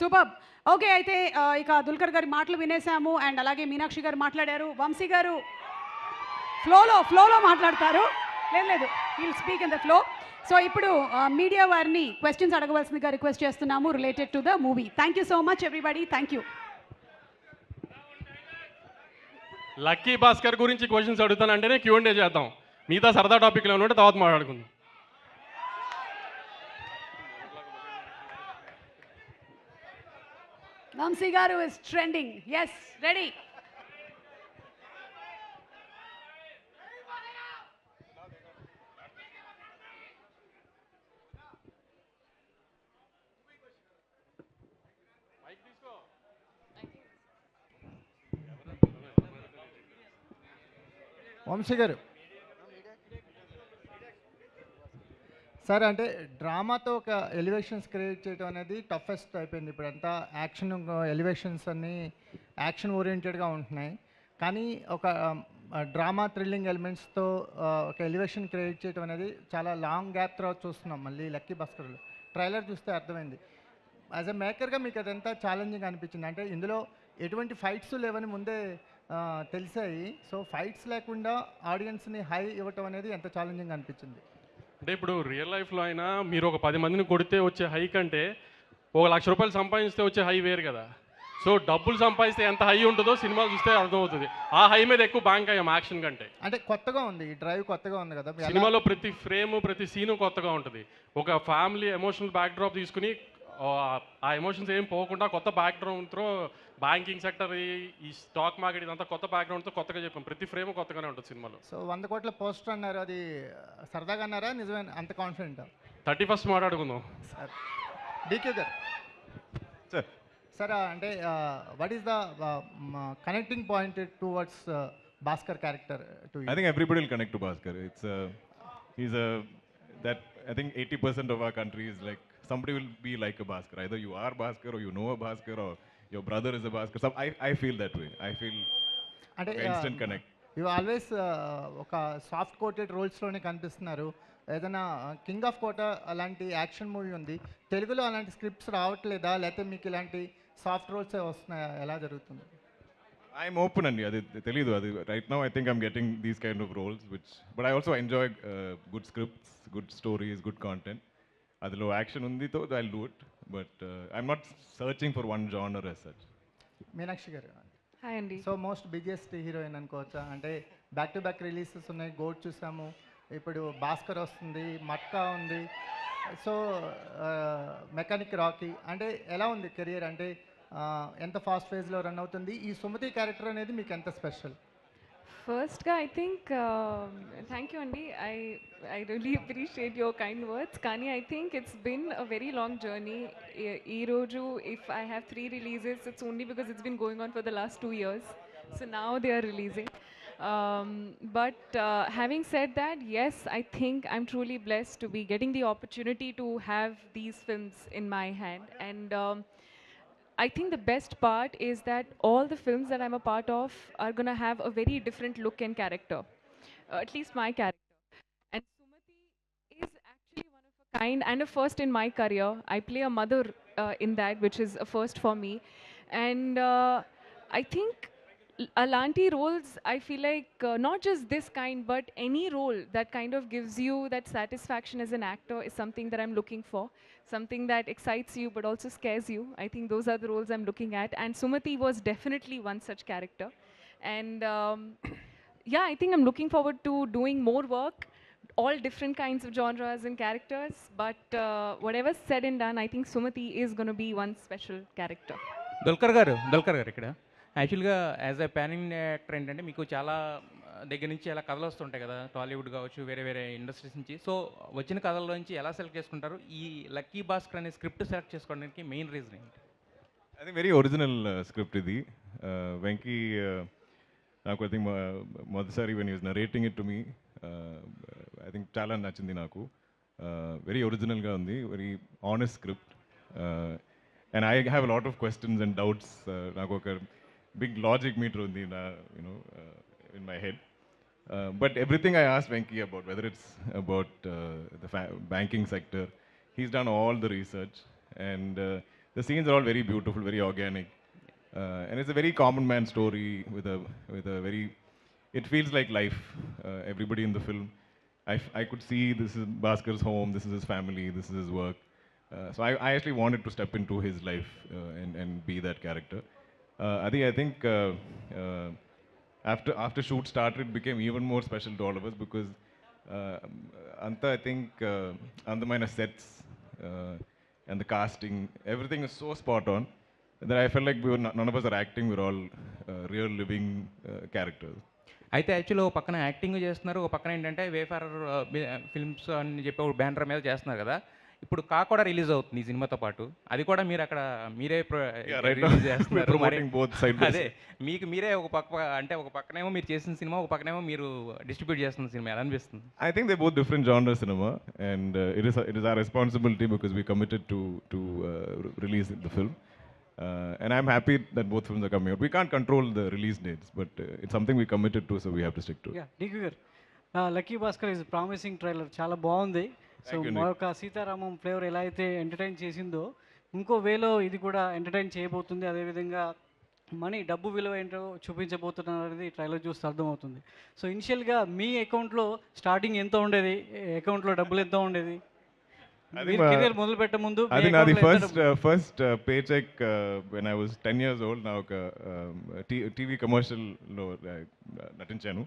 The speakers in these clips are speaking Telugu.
సూపర్. ఓకే, అయితే ఇక దుల్కర్ గారి మాటలు వినేసాము అండ్ అలాగే మీనాక్షి గారు మాట్లాడారు. వంశీ గారు ఫ్లోలో మాట్లాడతారు. లేదు, will speak in the flow. So ఇప్పుడు మీడియా వారిని క్వశ్చన్స్ అడగవలసిందిగా రిక్వెస్ట్ చేస్తున్నాము related to the movie. Thank you so much everybody. Thank you. Lucky Bhaskar గురించి క్వశ్చన్స్ అడుగుతానంటేనే Q&A చేద్దాం. మిగతా సరదా టాపిక్లో ఉంటే తర్వాత మాట్లాడుకుందాం. Vamshi garu is trending. Yes, ready. Vamshi garu sir, అంటే డ్రామాతో ఒక ఎలివేషన్స్ క్రియేట్ చేయడం అనేది టఫెస్ట్ అయిపోయింది. ఇప్పుడు అంతా యాక్షన్ ఎలివేషన్స్ అన్నీ యాక్షన్ ఓరియంటెడ్గా ఉంటున్నాయి. కానీ ఒక డ్రామా థ్రిల్లింగ్ ఎలిమెంట్స్తో ఒక ఎలివేషన్ క్రియేట్ చేయడం అనేది చాలా లాంగ్ గ్యాప్ తర్వాత చూస్తున్నాం. మళ్ళీ లక్కీ భాస్కర్లో ట్రైలర్ చూస్తే అర్థమైంది. యాజ్ ఎ మేకర్గా మీకు అదంతా ఛాలెంజింగ్ అనిపించింది. అంటే ఇందులో ఎటువంటి ఫైట్స్ లేవని ముందే తెలిసాయి. సో ఫైట్స్ లేకుండా ఆడియన్స్ని హై ఇవ్వటం అనేది ఎంత ఛాలెంజింగ్ అనిపించింది? అంటే ఇప్పుడు రియల్ లైఫ్లో అయినా మీరు ఒక 10 మందిని కొడితే వచ్చే హై కంటే ₹1,00,000 సంపాదిస్తే వచ్చే హై వేరు కదా. సో డబ్బులు సంపాదిస్తే ఎంత హై ఉంటుందో సినిమాలు చూస్తే అర్థమవుతుంది. ఆ హై మీద ఎక్కువ బ్యాంక్ అయ్యాం యాక్షన్ కంటే. అంటే కొత్తగా ఉంది, ఈ డ్రైవ్ కొత్తగా ఉంది కదా సినిమాలో. ప్రతి ఫ్రేమ్ ప్రతి సీను కొత్తగా ఉంటుంది. ఒక ఫ్యామిలీ ఎమోషనల్ బ్యాక్డ్రాప్ తీసుకుని ఆ ఎమోషన్స్ ఏం పోకుండా కొత్త బ్యాక్గ్రౌండ్తో బ్యాంకింగ్ సెక్టర్, ఈ స్టాక్ మార్కెట్ ఇదంతా కొత్త బ్యాక్గ్రౌండ్తో కొత్తగా చెప్పాం. ప్రతి ఫ్రేమ్ కొత్తగానే ఉంటుంది సినిమాలో. సో 100 కోట్ల పోస్టర్ అన్నారు, అది సరదాగా అన్నారా నిజమే అంత కాన్ఫిడెంట్? 31st మాట్లాడుకుందాం సార్. డీకే గారు సార్, అంటే what is the connecting point towards Bhaskar character to you? I think everybody will connect to Baskhar. He's a that I think 80% of our country is like somebody will be like a Baskhar. Either you are Baskhar or you know a Baskhar or your brother is a Baskhar. So I feel that way. I feel అంటే instant connect. యూ ఆల్వేస్ ఒక సాఫ్ట్ కోటెడ్ రోల్స్లోనే కనిపిస్తున్నారు. ఏదైనా కింగ్ ఆఫ్ కోట అలాంటి యాక్షన్ మూవీ ఉంది, తెలుగులో అలాంటి స్క్రిప్ట్స్ రావట్లేదా, లేకపోతే మీకు ఇలాంటి సాఫ్ట్ రోల్సే వస్తున్నాయా, ఎలా జరుగుతుంది? I'm open and right now I think I'm getting these kind of roles, but I also enjoy good scripts, good stories, good content. Adilo action undi tho I'll do it, but I'm not searching for one genre as such. Meenakshi గారు హాయ్ అండి. సో మోస్ట్ బిగ్గెస్ట్ హీరోయిన్ అనుకోవచ్చా? అంటే బ్యాక్ టు బ్యాక్ రిలీజెస్ ఉన్నాయి, గోడ్ చూసాము, ఇప్పుడు భాస్కర్ వస్తుంది, మట్కా ఉంది, సో మెకానిక్ రాకీ. అంటే ఎలా ఉంది కెరియర్? అంటే ఎంత ఫాస్ట్ ఫేజ్లో రన్ అవుతుంది? ఈ సుమతి క్యారెక్టర్ అనేది మీకు ఎంత స్పెషల్? ఫస్ట్గా ఐ థింక్ థ్యాంక్ యూ అండి. I really appreciate your kind words. కానీ I think it's been a very long journey. ఈరోజు if I have 3 releases, it's only because it's been going on for the last 2 years. So now they are releasing. But having said that, yes, I think I'm truly blessed to be getting the opportunity to have these films in my hand. And I think the best part is that all the films that I'm a part of are going to have a very different look and character, at least my character. And Sumati is actually one of a kind and a first in my career. I play a mother in that, which is a first for me. And I think Alanti roles, I feel like not just this kind, but any role that kind of gives you that satisfaction as an actor is something that I'm looking for. Something that excites you but also scares you. I think those are the roles I'm looking at. And Sumati was definitely one such character. And yeah, I think I'm looking forward to doing more work, all different kinds of genres and characters. But whatever's said and done, I think Sumati is going to be one special character. Dulquer గారు ఇక్కడ యాక్చువల్గా as a pan India actor ఏంటంటే మీకు చాలా దగ్గర నుంచి ఎలా కథలు వస్తుంటాయి కదా, టాలీవుడ్ కావచ్చు, వేరే వేరే ఇండస్ట్రీస్ నుంచి. సో వచ్చిన కథల్లో నుంచి ఎలా సెలెక్ట్ చేసుకుంటారు? ఈ లక్కీ భాస్కర్ అనే స్క్రిప్ట్ సెలెక్ట్ చేసుకోవడానికి మెయిన్ రీజన్ ఏంటి? I think very original script ఇది. వెంకీ నాకు ఐ థింక్ మొదటిసారి when he was narrating it to me, I think చాలా నచ్చింది నాకు. వెరీ ఒరిజినల్గా ఉంది, very honest script. And I have a lot of questions and doubts. నాకు ఒక big logic meter undi na, in my head. But everything I asked Venki about, whether it's about the banking sector, he's done all the research. And the scenes are all very beautiful, very organic. And it's a very common man story with a very, it feels like life. Everybody in the film, I could see this is Bhaskhar's home, this is his family, this is his work. So I actually wanted to step into his life and be that character. I think after shoot started, it became even more special to all of us because Anta, I think, Andamaina sets and the casting, everything is so spot on that I felt like none of us are acting, we're all real living characters. అయితే యాక్చువల్లీ ఒక పక్కన యాక్టింగ్ చేస్తున్నారు, ఒక పక్కన ఏంటంటే వేఫర్ ఫిల్మ్స్ అని చెప్పి ఒక బ్యానర్ మీద చేస్తున్నారు కదా. ఇప్పుడు కా కూడా రిలీజ్ అవుతుంది ఈ సినిమాతో పాటు, అది కూడా మీరు అక్కడ మీరే రిలీజ్ చేస్తున్నారు. అదే మీకు మీరే ఒక పక్క, అంటే ఒక పక్కనేమో మీరు చేసిన సినిమా, ఒక పక్కనేమో మీరు డిస్ట్రిబ్యూట్ చేస్తున్న సినిమా, ఎలా అనిపిస్తుంది? I think they're both different genre cinema, and it is our responsibility because we committed to release the film. And I'm happy that both films are coming out. We can't control the release dates, but it's something we committed to, so we have to stick to it. Yeah, Dulquer, Lucky Baskhar is a promising trailer. చాలా బాగుంది. సో మరొక సీతారామం ఫ్లేవర్ ఎలా అయితే ఎంటర్టైన్ చేసిందో ఇంకో వేలో ఇది కూడా ఎంటర్టైన్ చేయబోతుంది. అదేవిధంగా డబ్బు విలువ ఏంటో చూపించబోతున్నారు అనేది ట్రైలర్ చూస్తే అర్థమవుతుంది. సో ఇనిషియల్గా మీ అకౌంట్లో స్టార్టింగ్ ఎంత ఉండేది, అకౌంట్లో డబ్బులు ఎంత ఉండేది కెరీర్ మొదలు పెట్టే ముందు? I think the first paycheck when I was 10 years old, now TV commercial lo natinchanu.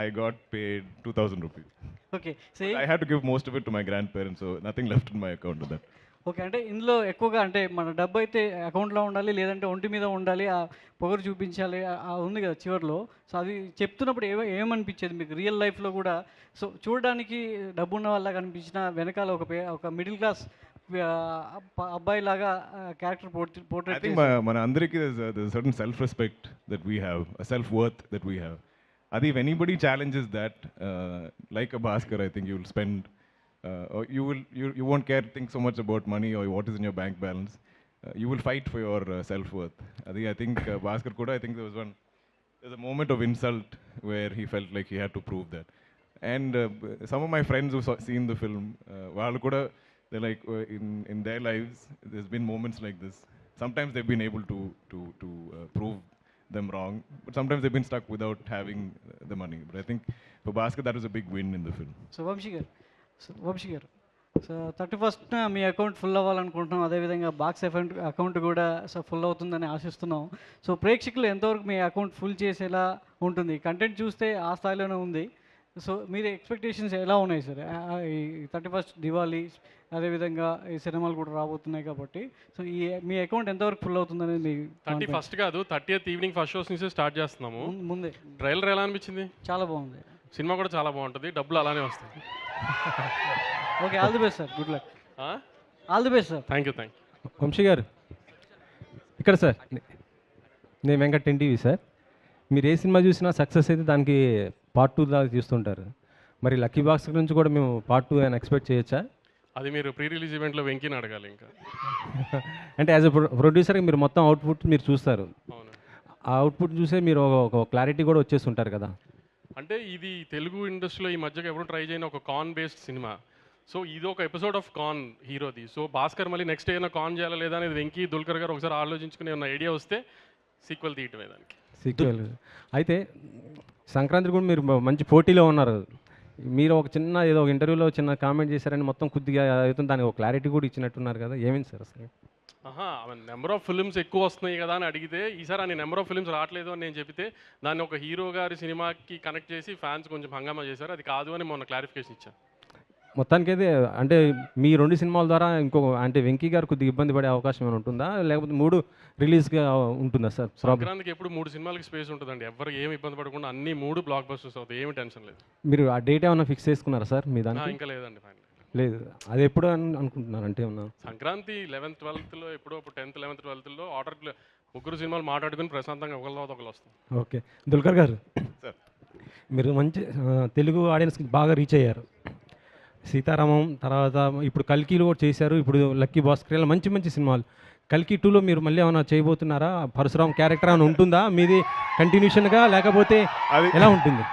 I got paid 2,000 rupees. Okay, so I had to give most of it to my grandparents, so nothing left in my account of that. Okay, అంటే ఇందులో ఎక్కువగా అంటే మన డబ్బు అయితే అకౌంట్లో ఉండాలి, లేదంటే ఒంటి మీద ఉండాలి, ఆ పొగరు చూపించాలి, ఉంది కదా చివరిలో. సో అది చెప్తున్నప్పుడు ఏమనిపించేది మీకు రియల్ లైఫ్లో కూడా? సో చూడడానికి డబ్బు ఉన్న వాళ్ళ కనిపించిన వెనకాల ఒక మిడిల్ క్లాస్ అబ్బాయి లాగా క్యారెక్టర్ పోర్ట్రేట్. I think మన అందరికీ there's a certain self-respect that we have, a self-worth that we have. If anybody challenges that, like a Baskhar, I think you will spend, or you won't think so much about money or what is in your bank balance. You will fight for your self-worth. I think Baskhar kuda, I think there's a moment of insult where he felt like he had to prove that. And some of my friends who've seen the film, వాళ్ళు కూడా, they're like, in their lives, there's been moments like this. Sometimes they've been able to prove them wrong, but sometimes they've been stuck without having the money. But I think for Baskhar, that was a big win in the film. So Vamshi garu, so 31st మీ అకౌంట్ ఫుల్ అవ్వాలనుకుంటున్నాం, అదేవిధంగా బాక్స్ అకౌంట్ కూడా ఫుల్ అవుతుందని ఆశిస్తున్నాం. సో ప్రేక్షకులు ఎంతవరకు మీ అకౌంట్ ఫుల్ చేసేలా ఉంటుంది? కంటెంట్ చూస్తే ఆ స్థాయిలోనే ఉంది. సో మీరు ఎక్స్పెక్టేషన్స్ ఎలా ఉన్నాయి సార్? ఈ 31st దివాళీ, అదేవిధంగా ఈ సినిమాలు కూడా రాబోతున్నాయి కాబట్టి, సో మీ అకౌంట్ ఎంతవరకు ఫుల్ అవుతుందనేది? 31st కాదు, 30th ఈవినింగ్ ఫస్ట్ షోస్ నుంచి స్టార్ట్ చేస్తున్నాము. ముందే ట్రైలర్ ఎలా అనిపించింది? చాలా బాగుంది. సినిమా కూడా చాలా బాగుంటుంది, డబ్బులు అలానే వస్తాయి. Okay, all the best sir, good luck. All the best sir. Thank you. Vamshi garu ఇక్కడ సార్, నేను వెంకట్ టీవీ సార్. మీరు ఏ సినిమా చూసినా సక్సెస్ అయితే దానికి పార్ట్ 2 దాకా తీస్తుంటారు. మరి లక్కీ బాక్స్ నుంచి కూడా మేము పార్ట్ 2 అని ఎక్స్పెక్ట్ చేయొచ్చా? అది మీరు ప్రీ రిలీజ్ ఈవెంట్లో వెంకీని అడగాలి. ఇంకా అంటే యాజ్ ఎ ప్రొడ్యూసర్గా మీరు మొత్తం అవుట్పుట్ మీరు చూస్తారు. అవును, ఆ అవుట్పుట్ చూసే మీరు ఒక క్లారిటీ కూడా వచ్చేస్తుంటారు కదా. అంటే ఇది తెలుగు ఇండస్ట్రీలో ఈ మధ్యగా ఎవరు ట్రై చేయని ఒక కాన్ బేస్డ్ సినిమా. సో ఇది ఒక ఎపిసోడ్ ఆఫ్ కాన్ హీరోది. సో భాస్కర్ మళ్ళీ నెక్స్ట్ ఏదైనా కాన్ చేయాలా లేదా అనేది వెంకీ దుల్కర్ గారు ఒకసారి ఆలోచించుకునే ఉన్న ఐడియా వస్తే సీక్వెల్ తీయటమే దానికి. సీక్వెల్ అయితే సంక్రాంతి కూడా మీరు మంచి పోటీలో ఉన్నారు. మీరు ఒక చిన్న ఏదో ఒక ఇంటర్వ్యూలో చిన్న కామెంట్ చేశారని మొత్తం కొద్దిగా అవుతుంది, దానికి ఒక క్లారిటీ కూడా ఇచ్చినట్టున్నారు కదా, ఏమైంది సార్ అసలు? నెంబర్ ఆఫ్ ఫిల్మ్స్ ఎక్కువ వస్తున్నాయి కదా అని అడిగితే, ఈసారి అని నెంబర్ ఆఫ్ ఫిల్మ్స్ రావట్లేదు అని నేను చెప్తే దాన్ని ఒక హీరో గారి సినిమాకి కనెక్ట్ చేసి ఫ్యాన్స్ కొంచెం హంగామా చేశారు. అది కాదు అని మొన్న క్లారిఫికేషన్ ఇచ్చాను. మొత్తానికి అయితే అంటే మీ 2 సినిమాల ద్వారా ఇంకో అంటే వెంకీ గారు కొద్దిగా ఇబ్బంది పడే అవకాశం ఏమైనా ఉంటుందా, లేకపోతే 3 రిలీజ్గా ఉంటుందా సార్? సంక్రాంతికి ఎప్పుడు 3 సినిమాలకి స్పేస్ ఉంటుందండి. ఎవరు ఏమి ఇబ్బంది పడకుండా అన్ని 3 బ్లాక్ బస్టర్స్ అవుతాయి, ఏమి టెన్షన్ లేదు. మీరు ఆ డేట్ ఏమైనా ఫిక్స్ చేసుకున్నారా సార్ మీ దానికి? ఇంకా లేదండి, ఫైనల్ లేదు. అది ఎప్పుడు అనుకుంటున్నారు అంటే ఏమన్నా? సంక్రాంతి 11th 12th ఎప్పుడో 10th 11th 12th ఆర్డర్ 3 సినిమాలు మాట్లాడుకుని ప్రశాంతంగా ఒకళ్ళు వస్తాం. ఓకే, దుల్కర్ గారు మీరు మంచి తెలుగు ఆడియన్స్కి బాగా రీచ్ అయ్యారు. సీతారామం తర్వాత ఇప్పుడు కల్కిలో కూడా చేశారు, ఇప్పుడు లక్కీ భాస్కర్, మంచి మంచి సినిమాలు. కల్కి 2లో మీరు మళ్ళీ ఏమైనా చేయబోతున్నారా? పరశురామ్ క్యారెక్టర్ ఏమైనా ఉంటుందా మీది కంటిన్యూషన్గా, లేకపోతే ఎలా ఉంటుంది?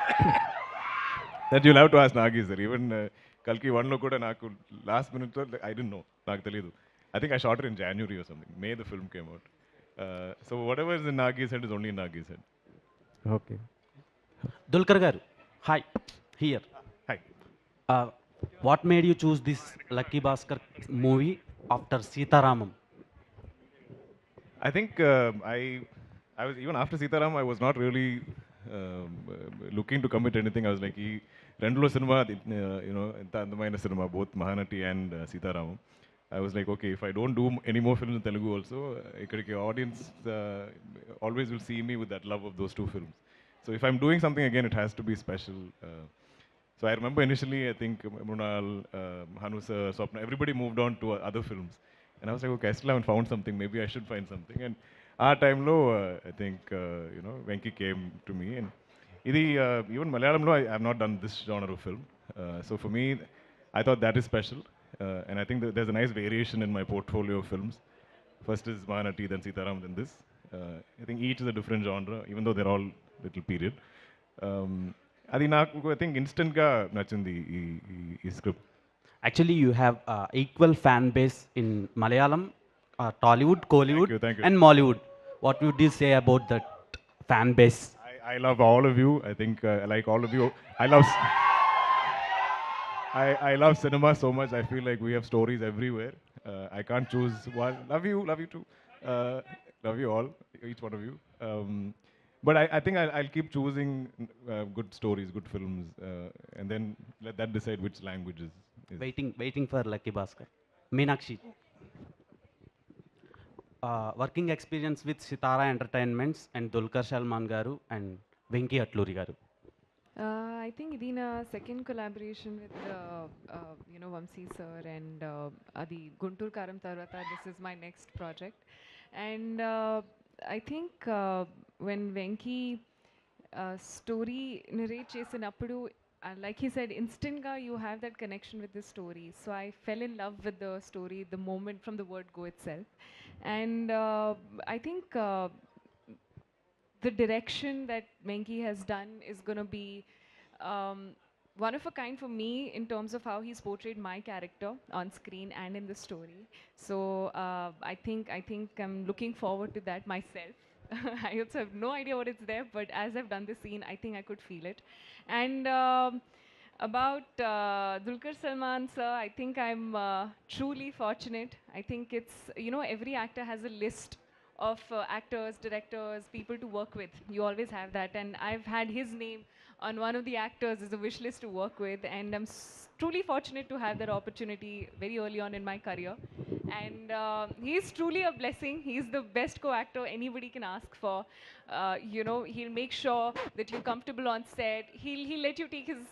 That you'll have to ask Nagi sir. Even కల్కి 1లో కూడా నాకు లాస్ట్ మినిట్లో ఐ డోంట్ నో, నాకు తెలియదు. I think I shot it in January or something. May the film came out. So whatever is in Nagi's head is only in Nagi's head. Okay. Dulquer garu, hi, here. Hi. What made you choose this Lucky Baskhar movie after Sitaramam? I think I was even after Sitaram, I was not really looking to commit anything. I was like, "Ee rendulo cinema, enta andamaina cinema, both Mahanati and Sitaramam." I was like, okay, if I don't do any more films in Telugu also, ikkadiki audience always will see me with that love of those two films. So if I'm doing something again, it has to be special. So I remember initially, I think Mrunal, Hanusa, Swapna, everybody moved on to other films. And I was like, okay, I still haven't found something. Maybe I should find something. And our time low, I think, Venki came to me. And even Malayalam, I have not done this genre of film. So for me, I thought that is special. And I think there's a nice variation in my portfolio of films. First is Mahanati, then Sitaram, then this. I think each is a different genre, even though they're all little period. అది నాకు ఐ థింక్ ఇన్స్టెంట్గా నచ్చింది ఈ script. Actually, you have equal fan base in Malayalam, Tollywood, Kollywood, Thank you. and Mollywood. What would you say about that fan base? I love all of you. I think I like all of you. I love cinema so much. I feel like we have stories everywhere. I can't choose one. Love you too. Love you all, each one of you. But I think I'll keep choosing good stories, good films, and then let that decide which language is. Waiting for Lucky Baskhar. Meenakshi. Working experience with Sitara Entertainments and Dulquer Salmaan garu and Venki Atluri garu. I think ఇది నా second collaboration with Vamshi sir and అది గుంటూరు కారం తర్వాత this is my next project and I think when Venki story narrate చేసినప్పుడు like he said, instantly you have that connection with the story. So I fell in love with the story the moment from the word go itself. And I think the direction that Venki has done is going to be one of a kind for me in terms of how he's portrayed my character on screen and in the story. So I think I'm looking forward to that myself. I also have no idea what it's there, but as I've done the scene, I think I could feel it. And about Dulquer Salmaan sir, I think I'm truly fortunate. I think it's, every actor has a list of actors, directors, people to work with. You always have that. And I've had his name on one of the actors as a wish list to work with. And I'm truly fortunate to have that opportunity very early on in my career. And he's truly a blessing. He's the best co-actor anybody can ask for. He'll make sure that you're comfortable on set. He'll let you take his,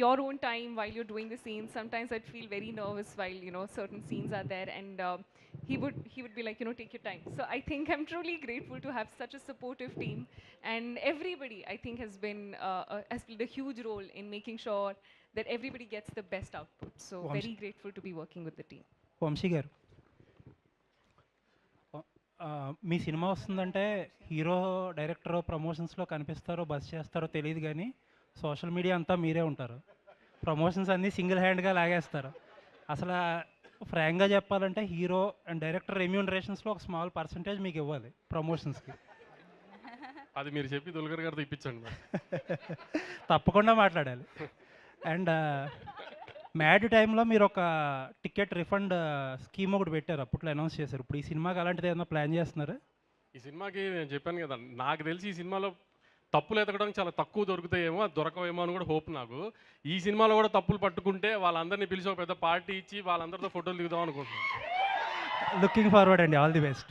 your own time while you're doing the scenes. Sometimes I'd feel very nervous while, certain scenes are there. And he would be like, take your time. So I think I'm truly grateful to have such a supportive team. And everybody, I think, has played a huge role in making sure that everybody gets the best output. So very grateful to be working with the team. Vamshi garu, మీ సినిమా వస్తుందంటే హీరో డైరెక్టర్ ప్రమోషన్స్లో కనిపిస్తారో బస్ చేస్తారో తెలియదు, కానీ సోషల్ మీడియా అంతా మీరే ఉంటారు. ప్రమోషన్స్ అన్నీ సింగిల్ హ్యాండ్గా లాగేస్తారు. అసలు ఫ్రాంక్గా చెప్పాలంటే హీరో అండ్ డైరెక్టర్ రెమ్యూనరేషన్స్లో ఒక స్మాల్ పర్సంటేజ్ మీకు ఇవ్వాలి ప్రమోషన్స్కి. అది మీరు చెప్పి దుల్కర్ గారితో ఇప్పించండి. తప్పకుండా మాట్లాడాలి. అండ్ మ్యాడ్ టైంలో మీరు ఒక టికెట్ రిఫండ్ స్కీమ్ ఒకటి పెట్టారు, అప్పట్లో అనౌన్స్ చేశారు. ఇప్పుడు ఈ సినిమాకి అలాంటిది ఏదైనా ప్లాన్ చేస్తున్నారా? ఈ సినిమాకి నేను చెప్పాను కదా, నాకు తెలిసి ఈ సినిమాలో తప్పులు ఎతకడానికి చాలా తక్కువ దొరుకుతాయేమో, అది దొరకవేమో అని కూడా హోప్ నాకు. ఈ సినిమాలో కూడా తప్పులు పట్టుకుంటే వాళ్ళందరినీ పిలిచి ఒక పెద్ద పార్టీ ఇచ్చి వాళ్ళందరితో ఫోటోలు దిగుదాం అనుకుంటున్నాను. లుకింగ్ ఫార్వర్డ్ అండి, ఆల్ ది బెస్ట్.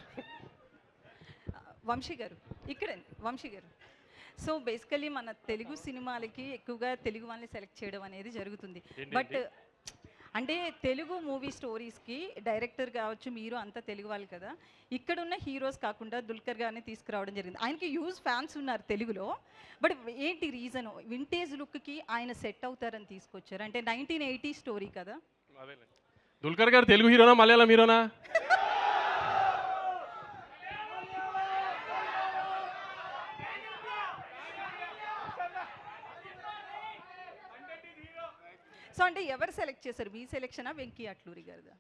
వంశీ గారు ఇక్కడండి, వంశీ గారు. సో బేసికలీ మన తెలుగు సినిమాలకి ఎక్కువగా తెలుగు వాళ్ళని సెలెక్ట్ చేయడం అనేది జరుగుతుంది. బట్ అంటే తెలుగు మూవీ స్టోరీస్కి డైరెక్టర్ కావచ్చు, మీరు అంతా తెలుగు వాళ్ళు కదా, ఇక్కడున్న హీరోస్ కాకుండా దుల్కర్ గారిని తీసుకురావడం జరిగింది. ఆయనకి హ్యూజ్ ఫ్యాన్స్ ఉన్నారు తెలుగులో. బట్ ఏంటి రీజన్? వింటేజ్ లుక్కి ఆయన సెట్ అవుతారని తీసుకొచ్చారు. అంటే 1980 స్టోరీ కదా. దుల్కర్ గారు తెలుగు హీరోనా మలయాళం హీరోనా? సో అంటే ఎవరు సెలెక్ట్ చేశారు? మీ సెలెక్షనా వెంకీ అట్లూరి గారిదా?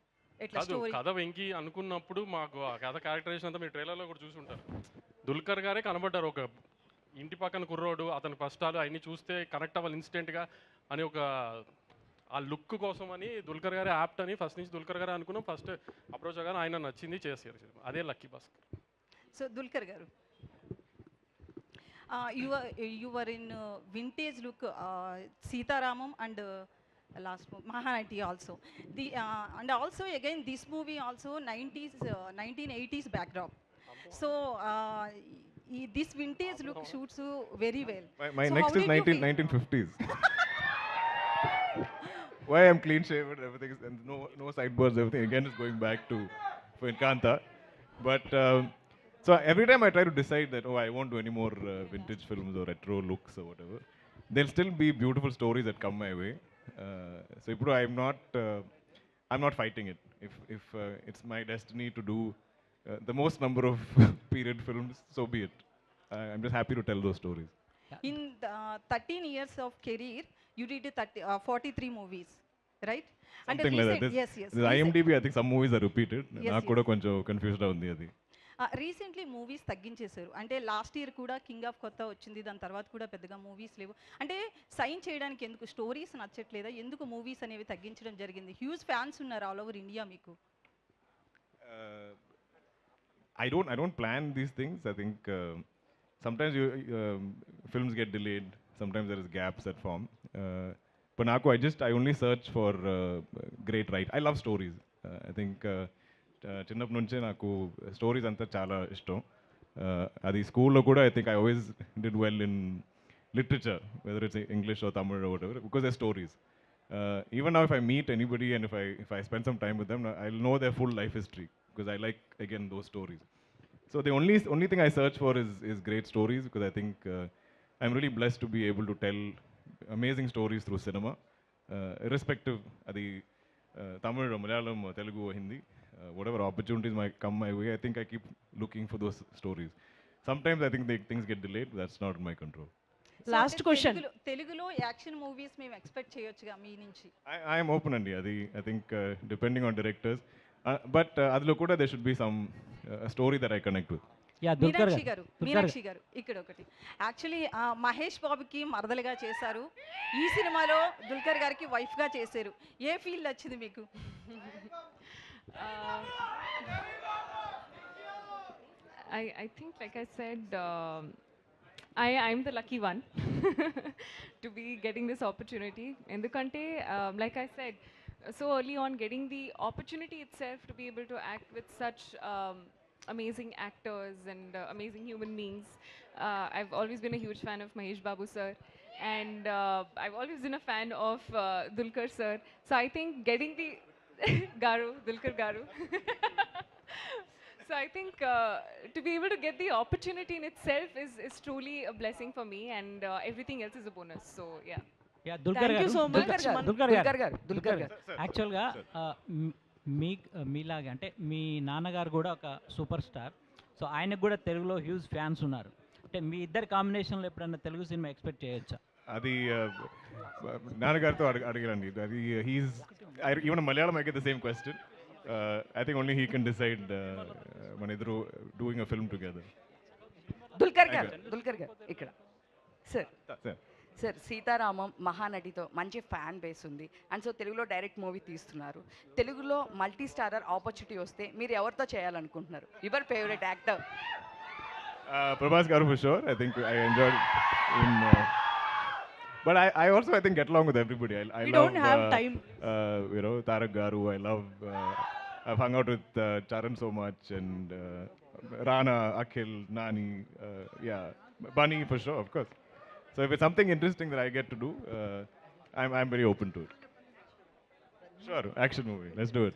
ఎట్లా కాదు స్టోరీ? కథ వెంకి అనుకున్నప్పుడు మాకు ఆ కథ క్యారెక్టరైజేషన్ అంతా మీరు ట్రైలర్లో కూడా చూసి ఉంటారు. దుల్కర్ గారే కనబడ్డారు, ఒక ఇంటి పక్కన కుర్రోడు, అతని కష్టాలు అవన్నీ చూస్తే కనెక్ట్ అవ్వాలి ఇన్స్టెంట్గా అని ఒక ఆ లుక్ కోసం అని దుల్కర్ గారే యాప్ట్ అని ఫస్ట్ నుంచి దుల్కర్ గారే అనుకున్నాం. ఫస్ట్ అప్రోచ్ అవ్వగానే ఆయన నచ్చింది చేశారు. అదే లక్కీ భాస్కర్. సో దుల్కర్ గారు, you were in vintage look, Sitaramam and last Mahanati also. And also again this movie also 90s, 1980s backdrop. So this vintage look suits you very well. My So next how is did you feel? 1950s. Why I'm clean shaven, everything is, and no sideburns, everything again is going back to Kanta. But so every time I try to decide that, oh, I won't do any more vintage films or retro looks or whatever, there'll still be beautiful stories that come my way. So ఇప్పుడు I'm not fighting it. If it's my destiny to do the most number of period films, so be it. I'm just happy to tell those stories. In the 13 years of career, you did 43 movies, right? Something like that. Yes, yes. This IMDb, I think some movies are repeated. Yes, నాకు కూడా కొంచెం కన్ఫ్యూజ్డ్ ఉంది అది. రీసెంట్లీ మూవీస్ తగ్గించేశారు. అంటే లాస్ట్ ఇయర్ కూడా కింగ్ ఆఫ్ కొత్త వచ్చింది, దాని తర్వాత కూడా పెద్దగా మూవీస్ లేవు. అంటే సైన్ చేయడానికి ఎందుకు స్టోరీస్ నచ్చట్లేదా? ఎందుకు మూవీస్ అనేవి తగ్గించడం జరిగింది? హ్యూజ్ ఫ్యాన్స్ ఉన్నారు ఆల్ ఓవర్ ఇండియా మీకు. I don't plan these things. I think sometimes films get delayed. Sometimes there is gaps that form. But naku, I only search for great writing. I love stories. I think చిన్నప్పటి నుంచే నాకు స్టోరీస్ అంతా చాలా ఇష్టం. అది స్కూల్లో కూడా I think I always did well in literature, whether it's English or Tamil or whatever, because they're stories. Even now if I meet anybody and if I spend some time with them, I'll know their full life history because I like, again, those stories. So the only thing I search for is great stories, because I think I'm really blessed to be able to tell amazing stories through cinema, irrespective adi Tamil or Malayalam or Telugu or Hindi. Whatever opportunities might come my way, I think I keep looking for those stories. Sometimes I think things get delayed, but that's not in my control. Last question. తెలుగులో యాక్షన్ మూవీస్ మేము ఎక్స్పెక్ట్ చేయొచ్చుగా మీ నుంచి? I am open andi adi. I think depending on directors, but adlo kuda there should be some a story that I connect with. Meenakshi గారు ఇక్కడ ఒకటి, యాక్చువల్లీ మహేష్ బాబుకి మరదలుగా చేశారు, ఈ సినిమాలో దుల్కర్ గారికి వైఫ్గా చేశారు. ఏ ఫీల్ వచ్చింది మీకు? I think, like I said, I'm the lucky one to be getting this opportunity. Endukante, like I said, so early on, getting the opportunity itself to be able to act with such amazing actors and amazing human beings. I've always been a huge fan of Mahesh Babu sir, and I've always been a fan of Dulquer sir. So I think getting the Dulquer Garu. So I think to be able to get the opportunity in itself is truly a blessing for me, and everything else is a bonus. So yeah. Yeah, Dulquer Thank you so much. Dulquer గారు యాక్చువల్గా మీలాగా అంటే మీ నాన్నగారు కూడా ఒక సూపర్ స్టార్, సో ఆయనకు కూడా తెలుగులో హ్యూజ్ ఫ్యాన్స్ ఉన్నారు. అంటే మీ ఇద్దరు కాంబినేషన్లో ఎప్పుడన్నా తెలుగు సినిమా ఎక్స్పెక్ట్ చేయొచ్చా? అది నాన్నగారితో అడగండి. అది even Malayalam I get the same question. I think only he can decide మన ఇద్దరు doing a film together. Dulquer గారు ఇక్కడ సార్ సీతారామం మహానటితో మంచి ఫ్యాన్ బేస్ ఉంది, అండ్ సో తెలుగులో డైరెక్ట్ మూవీ తీస్తున్నారు. తెలుగులో మల్టీ స్టారర్ ఆపర్చునిటీ వస్తే మీరు ఎవరితో చేయాలనుకుంటున్నారు? Your favourite actor? Prabhas garu for sure. I think I enjoyed in but I also I think get along with everybody. I We love don't have time. Tarak garu. I love I've hung out with Charan so much, and Rana, Akhil, Nani, yeah, Bunny for sure, of course. So if it's something interesting that I get to do, I'm very open to it. Sure, action movie. Let's do it.